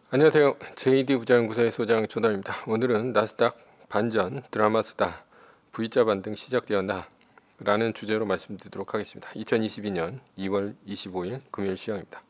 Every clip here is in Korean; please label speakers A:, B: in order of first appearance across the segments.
A: 안녕하세요. JD 부자연구소의 소장 조담입니다. 오늘은 나스닥 반전 드라마스다 V자 반등 시작되었나 라는 주제로 말씀드리도록 하겠습니다. 2022년 2월 25일 금요일 시황입니다.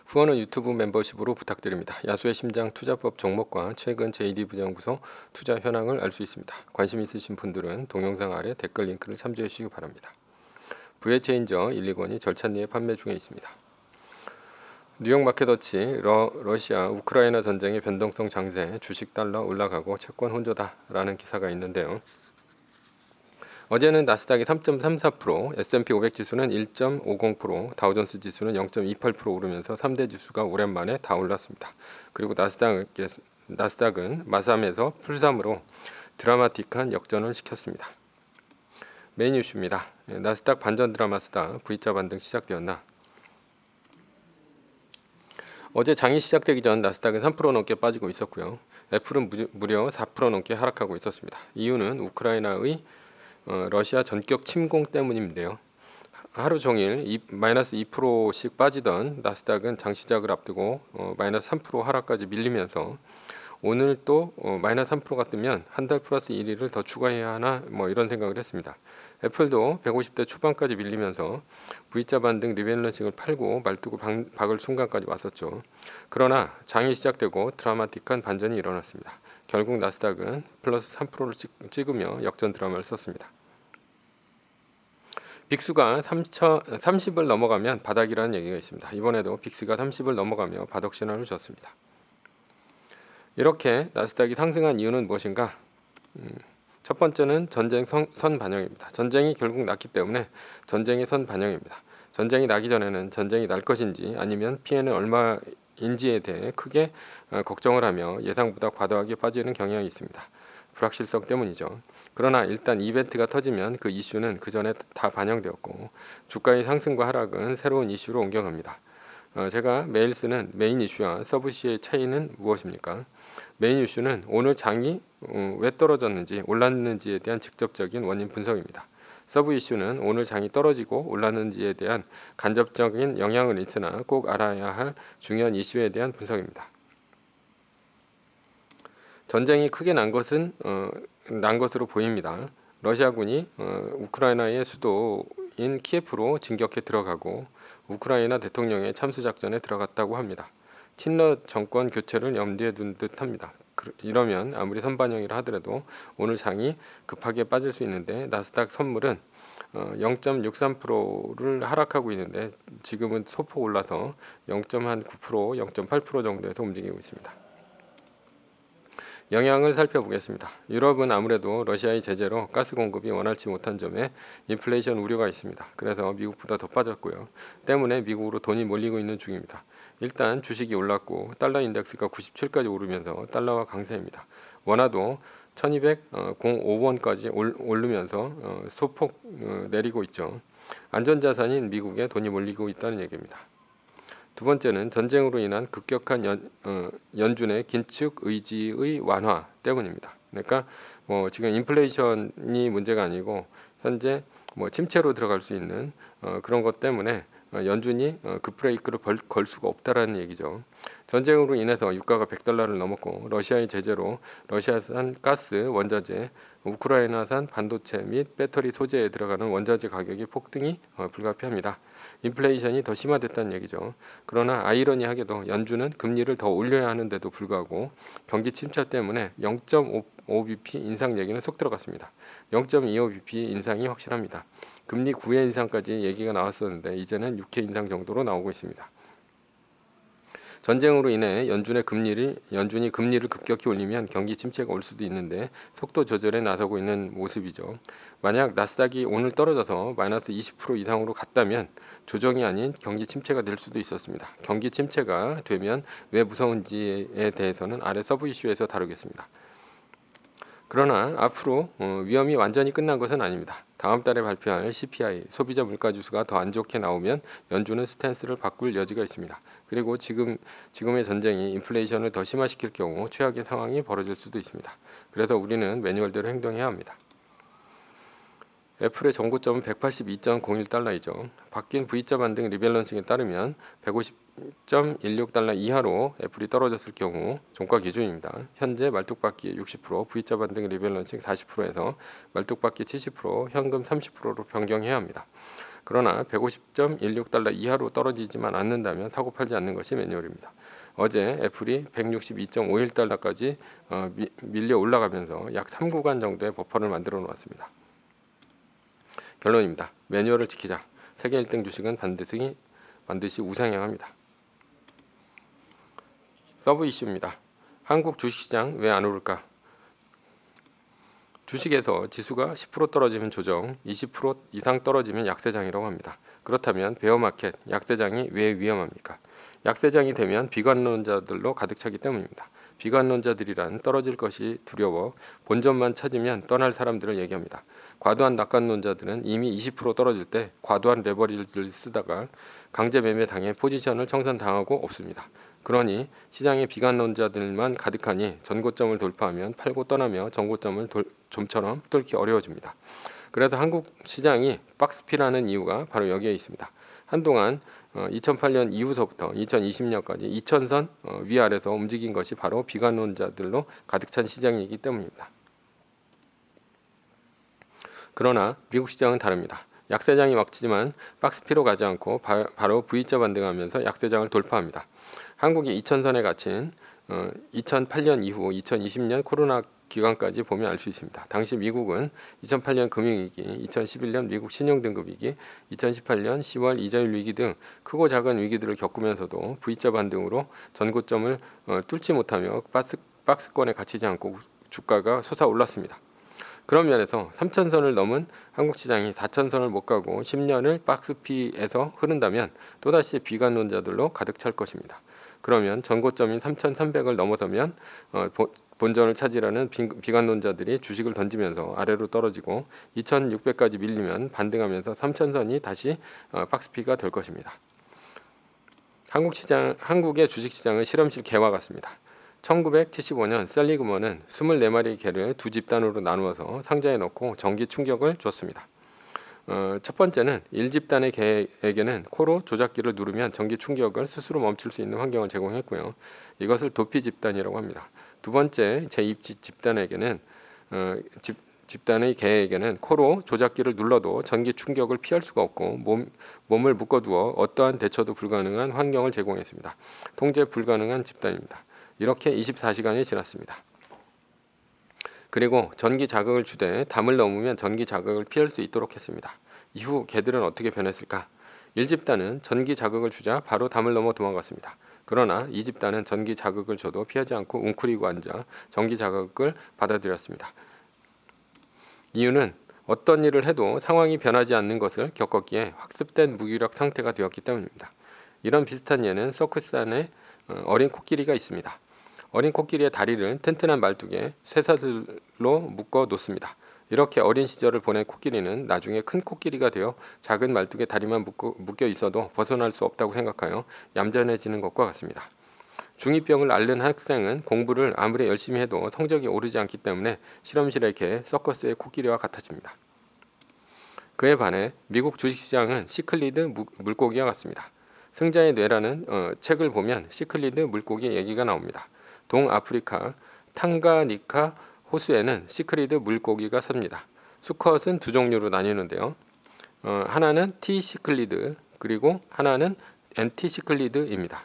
A: 후원은 유튜브 멤버십으로 부탁드립니다. 야수의 심장 투자법 종목과 최근 JD 부자연구소 투자 현황을 알 수 있습니다. 관심 있으신 분들은 동영상 아래 댓글 링크를 참조해 주시기 바랍니다. VH체인저 1,2권이 절찬리에 판매 중에 있습니다. 뉴욕 마켓워치 러시아 우크라이나 전쟁의 변동성 장세 주식 달러 올라가고 채권 혼조다라는 기사가 있는데요. 어제는 나스닥이 3.34%, S&P 500 지수는 1.50%, 다우존스 지수는 0.28% 오르면서 3대 지수가 오랜만에 다 올랐습니다. 그리고 나스닥은 마삼에서 풀삼으로 드라마틱한 역전을 시켰습니다. 메인 이슈입니다. 나스닥 반전 드라마스다 V자 반등 시작되었나? 어제 장이 시작되기 전 나스닥은 3% 넘게 빠지고 있었고요. 애플은 무려 4% 넘게 하락하고 있었습니다. 이유는 우크라이나의 러시아 전격 침공 때문인데요. 하루 종일 마이너스 2%씩 빠지던 나스닥은 장 시작을 앞두고 마이너스 3% 하락까지 밀리면서 오늘 또 마이너스 3%가 뜨면 한 달 플러스 1일을 더 추가해야 하나 이런 생각을 했습니다. 애플도 150대 초반까지 밀리면서 V자 반등 리밸런싱을 팔고 말뚝을 박을 순간까지 왔었죠. 그러나 장이 시작되고 드라마틱한 반전이 일어났습니다. 결국 나스닥은 플러스 3%를 찍으며 역전 드라마를 썼습니다. 빅스가 30을 넘어가면 바닥이라는 얘기가 있습니다. 이번에도 빅스가 30을 넘어가며 바닥 신호를 줬습니다. 이렇게 나스닥이 상승한 이유는 무엇인가? 첫 번째는 전쟁 선 반영입니다. 전쟁이 결국 났기 때문에 전쟁의 선 반영입니다. 전쟁이 나기 전에는 전쟁이 날 것인지 아니면 피해는 얼마인지에 대해 크게 걱정을 하며 예상보다 과도하게 빠지는 경향이 있습니다. 불확실성 때문이죠. 그러나 일단 이벤트가 터지면 그 이슈는 그 전에 다 반영되었고 주가의 상승과 하락은 새로운 이슈로 옮겨갑니다. 제가 매일 쓰는 메인 이슈와 서브 이슈의 차이는 무엇입니까? 메인 이슈는 오늘 장이 왜 떨어졌는지 올랐는지에 대한 직접적인 원인 분석입니다. 서브 이슈는 오늘 장이 떨어지고 올랐는지에 대한 간접적인 영향은 있으나 꼭 알아야 할 중요한 이슈에 대한 분석입니다. 전쟁이 크게 난 것으로 보입니다. 러시아군이 우크라이나의 수도인 키예프로 진격해 들어가고 우크라이나 대통령의 참수작전에 들어갔다고 합니다. 친러 정권 교체를 염두에 둔 듯합니다. 이러면 아무리 선반영이라 하더라도 오늘 장이 급하게 빠질 수 있는데 나스닥 선물은 0.63%를 하락하고 있는데 지금은 소폭 올라서 0.9%, 0.8% 정도에서 움직이고 있습니다. 영향을 살펴보겠습니다. 유럽은 아무래도 러시아의 제재로 가스 공급이 원활치 못한 점에 인플레이션 우려가 있습니다. 그래서 미국보다 더 빠졌고요. 때문에 미국으로 돈이 몰리고 있는 중입니다. 일단 주식이 올랐고 달러 인덱스가 97까지 오르면서 달러와 강세입니다. 원화도 1205원까지 오르면서 소폭 내리고 있죠. 안전자산인 미국에 돈이 몰리고 있다는 얘기입니다. 두 번째는 전쟁으로 인한 급격한 연준의 긴축 의지의 완화 때문입니다. 그러니까 지금 인플레이션이 문제가 아니고 현재 침체로 들어갈 수 있는 그런 것 때문에 연준이 급브레이크를 걸 수가 없다라는 얘기죠. 전쟁으로 인해서 유가가 $100를 넘었고 러시아의 제재로 러시아산 가스, 원자재, 우크라이나산 반도체 및 배터리 소재에 들어가는 원자재 가격이 폭등이 불가피합니다. 인플레이션이 더 심화됐다는 얘기죠. 그러나 아이러니하게도 연준은 금리를 더 올려야 하는데도 불구하고 경기 침체 때문에 0.5bp 인상 얘기는 쏙 들어갔습니다. 0.25bp 인상이 확실합니다. 금리 9회 인상까지 얘기가 나왔었는데 이제는 6회 인상 정도로 나오고 있습니다. 전쟁으로 인해 연준이 금리를 급격히 올리면 경기 침체가 올 수도 있는데 속도 조절에 나서고 있는 모습이죠. 만약 나스닥이 오늘 떨어져서 마이너스 20% 이상으로 갔다면 조정이 아닌 경기 침체가 될 수도 있었습니다. 경기 침체가 되면 왜 무서운지에 대해서는 아래 서브 이슈에서 다루겠습니다. 그러나 앞으로 위험이 완전히 끝난 것은 아닙니다. 다음 달에 발표할 CPI, 소비자 물가지수가 더 안 좋게 나오면 연준은 스탠스를 바꿀 여지가 있습니다. 그리고 지금의 전쟁이 인플레이션을 더 심화시킬 경우 최악의 상황이 벌어질 수도 있습니다. 그래서 우리는 매뉴얼대로 행동해야 합니다. 애플의 전고점은 182.01달러이죠. 바뀐 V자 반등 리밸런싱에 따르면 110.16달러 이하로 애플이 떨어졌을 경우 종가 기준입니다. 현재 말뚝박기 60%, V자 반등 리밸런싱 40%에서 말뚝박기 70%, 현금 30%로 변경해야 합니다. 그러나 150.16달러 이하로 떨어지지만 않는다면 사고 팔지 않는 것이 매뉴얼입니다. 어제 애플이 162.51달러까지 밀려 올라가면서 약 3구간 정도의 버퍼를 만들어 놓았습니다. 결론입니다. 매뉴얼을 지키자. 세계 1등 주식은 반드시 우상향합니다. 서브 이슈입니다. 한국 주식시장 왜 안 오를까? 주식에서 지수가 10% 떨어지면 조정, 20% 이상 떨어지면 약세장이라고 합니다. 그렇다면 베어마켓, 약세장이 왜 위험합니까? 약세장이 되면 비관론자들로 가득 차기 때문입니다. 비관론자들이란 떨어질 것이 두려워 본전만 찾으면 떠날 사람들을 얘기합니다. 과도한 낙관론자들은 이미 20% 떨어질 때 과도한 레버리지를 쓰다가 강제 매매 당해 포지션을 청산당하고 없습니다. 그러니 시장에 비관론자들만 가득하니 전고점을 돌파하면 팔고 떠나며 전고점을 좀처럼 뚫기 어려워집니다. 그래서 한국 시장이 박스피라는 이유가 바로 여기에 있습니다. 한동안 2008년 이후서부터 2020년까지 2000선 위아래서 움직인 것이 바로 비관론자들로 가득 찬 시장이기 때문입니다. 그러나 미국 시장은 다릅니다. 약세장이 막히지만 박스피로 가지 않고 바로 V자 반등하면서 약세장을 돌파합니다. 한국이 2000선에 갇힌 2008년 이후 2020년 코로나 기간까지 보면 알 수 있습니다. 당시 미국은 2008년 금융위기, 2011년 미국 신용등급위기, 2018년 10월 이자율 위기 등 크고 작은 위기들을 겪으면서도 V자 반등으로 전고점을 뚫지 못하며 박스권에 갇히지 않고 주가가 솟아올랐습니다. 그런 면에서 3000선을 넘은 한국 시장이 4000선을 못 가고 10년을 박스피에서 흐른다면 또다시 비관론자들로 가득 찰 것입니다. 그러면 전고점인 3300을 넘어서면 본전을 차지하는 비관론자들이 주식을 던지면서 아래로 떨어지고 2600까지 밀리면 반등하면서 3000선이 다시 박스피가 될 것입니다. 한국의 주식시장은 실험실 개와 같습니다. 1975년 셀리그먼은 24마리의 개를 두 집단으로 나누어서 상자에 넣고 전기 충격을 줬습니다. 첫 번째는 1집단의 개에게는 코로 조작기를 누르면 전기 충격을 스스로 멈출 수 있는 환경을 제공했고요. 이것을 도피 집단이라고 합니다. 두 번째 제2집단에게는 집단의 개에게는 코로 조작기를 눌러도 전기 충격을 피할 수가 없고 몸을 묶어두어 어떠한 대처도 불가능한 환경을 제공했습니다. 통제 불가능한 집단입니다. 이렇게 24시간이 지났습니다. 그리고 전기 자극을 주되 담을 넘으면 전기 자극을 피할 수 있도록 했습니다. 이후 개들은 어떻게 변했을까? 1집단은 전기 자극을 주자 바로 담을 넘어 도망갔습니다. 그러나 2집단은 전기 자극을 줘도 피하지 않고 웅크리고 앉아 전기 자극을 받아들였습니다. 이유는 어떤 일을 해도 상황이 변하지 않는 것을 겪었기에 학습된 무기력 상태가 되었기 때문입니다. 이런 비슷한 예는 서커스 안에 어린 코끼리가 있습니다. 어린 코끼리의 다리를 튼튼한 말뚝에 쇠사슬로 묶어 놓습니다. 이렇게 어린 시절을 보낸 코끼리는 나중에 큰 코끼리가 되어 작은 말뚝에 다리만 묶여 있어도 벗어날 수 없다고 생각하여 얌전해지는 것과 같습니다. 중2병을 앓는 학생은 공부를 아무리 열심히 해도 성적이 오르지 않기 때문에 실험실의 개, 서커스의 코끼리와 같아집니다. 그에 반해 미국 주식시장은 시클리드 물고기와 같습니다. 승자의 뇌라는 책을 보면 시클리드 물고기 얘기가 나옵니다. 동아프리카 탕가니카 호수에는 시클리드 물고기가 삽니다. 수컷은 두 종류로 나뉘는데요. 하나는 T 시클리드 그리고 하나는 NT 시클리드입니다.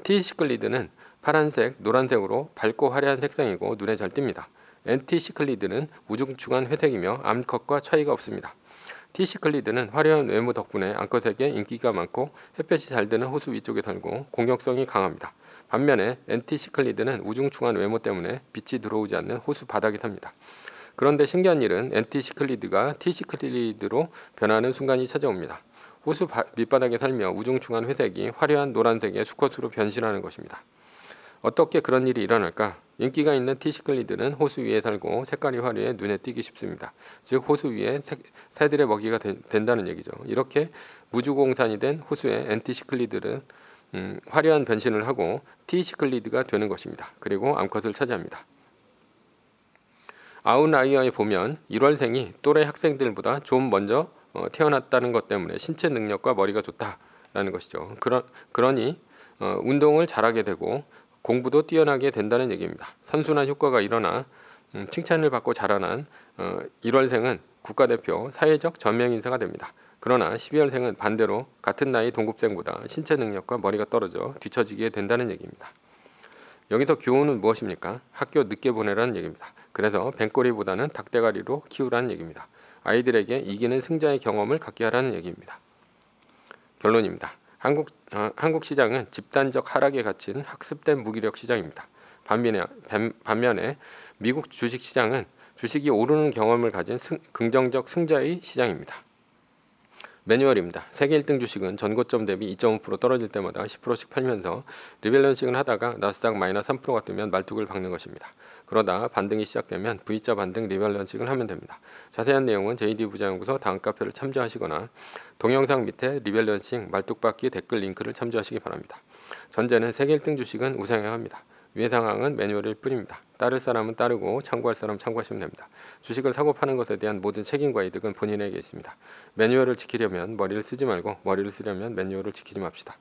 A: T 시클리드는 파란색, 노란색으로 밝고 화려한 색상이고 눈에 잘 띕니다. NT 시클리드는 우중충한 회색이며 암컷과 차이가 없습니다. T 시클리드는 화려한 외모 덕분에 암컷에게 인기가 많고 햇볕이 잘 드는 호수 위쪽에 살고 공격성이 강합니다. 반면에 NT 시클리드는 우중충한 외모 때문에 빛이 들어오지 않는 호수 바닥에 삽니다. 그런데 신기한 일은 NT 시클리드가 T 시클리드로 변하는 순간이 찾아옵니다. 호수 밑바닥에 살며 우중충한 회색이 화려한 노란색의 수컷으로 변신하는 것입니다. 어떻게 그런 일이 일어날까? 인기가 있는 T 시클리드는 호수 위에 살고 색깔이 화려해 눈에 띄기 쉽습니다. 즉 호수 위에 새들의 먹이가 된다는 얘기죠. 이렇게 무주공산이 된 호수의 NT 시클리드는 화려한 변신을 하고 T 시클리드가 되는 것입니다. 그리고 암컷을 차지합니다. 아웃라이어에 보면 1월생이 또래 학생들보다 좀 먼저 태어났다는 것 때문에 신체 능력과 머리가 좋다라는 것이죠. 그러니 운동을 잘하게 되고 공부도 뛰어나게 된다는 얘기입니다. 선순환 효과가 일어나 칭찬을 받고 자라난 1월생은 국가대표 사회적 전명 인사가 됩니다. 그러나 12월생은 반대로 같은 나이 동급생보다 신체 능력과 머리가 떨어져 뒤처지게 된다는 얘기입니다. 여기서 교훈은 무엇입니까? 학교 늦게 보내라는 얘기입니다. 그래서 뱀꼬리보다는 닭대가리로 키우라는 얘기입니다. 아이들에게 이기는 승자의 경험을 갖게 하라는 얘기입니다. 결론입니다. 한국 시장은 집단적 하락에 갇힌 학습된 무기력 시장입니다. 반면에 미국 주식 시장은 주식이 오르는 경험을 가진 긍정적 승자의 시장입니다. 매뉴얼입니다. 세계 1등 주식은 전고점 대비 2.5% 떨어질 때마다 10%씩 팔면서 리밸런싱을 하다가 나스닥 마이너스 3%가 뜨면 말뚝을 박는 것입니다. 그러다 반등이 시작되면 V자 반등 리밸런싱을 하면 됩니다. 자세한 내용은 JD부자연구소 다음 카페를 참조하시거나 동영상 밑에 리밸런싱 말뚝박기 댓글 링크를 참조하시기 바랍니다. 전제는 세계 1등 주식은 우상향 합니다. 위의 상황은 매뉴얼일 뿐입니다. 따를 사람은 따르고 참고할 사람은 참고하시면 됩니다. 주식을 사고 파는 것에 대한 모든 책임과 이득은 본인에게 있습니다. 매뉴얼을 지키려면 머리를 쓰지 말고 머리를 쓰려면 매뉴얼을 지키지 맙시다.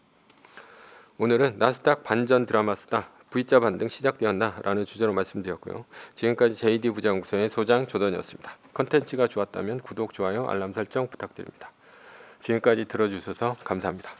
A: 오늘은 나스닥 반전 드라마 쓰다 V자 반등 시작되었나 라는 주제로 말씀드렸고요. 지금까지 JD부자연구소의 소장 조던이었습니다. 컨텐츠가 좋았다면 구독, 좋아요, 알람 설정 부탁드립니다. 지금까지 들어주셔서 감사합니다.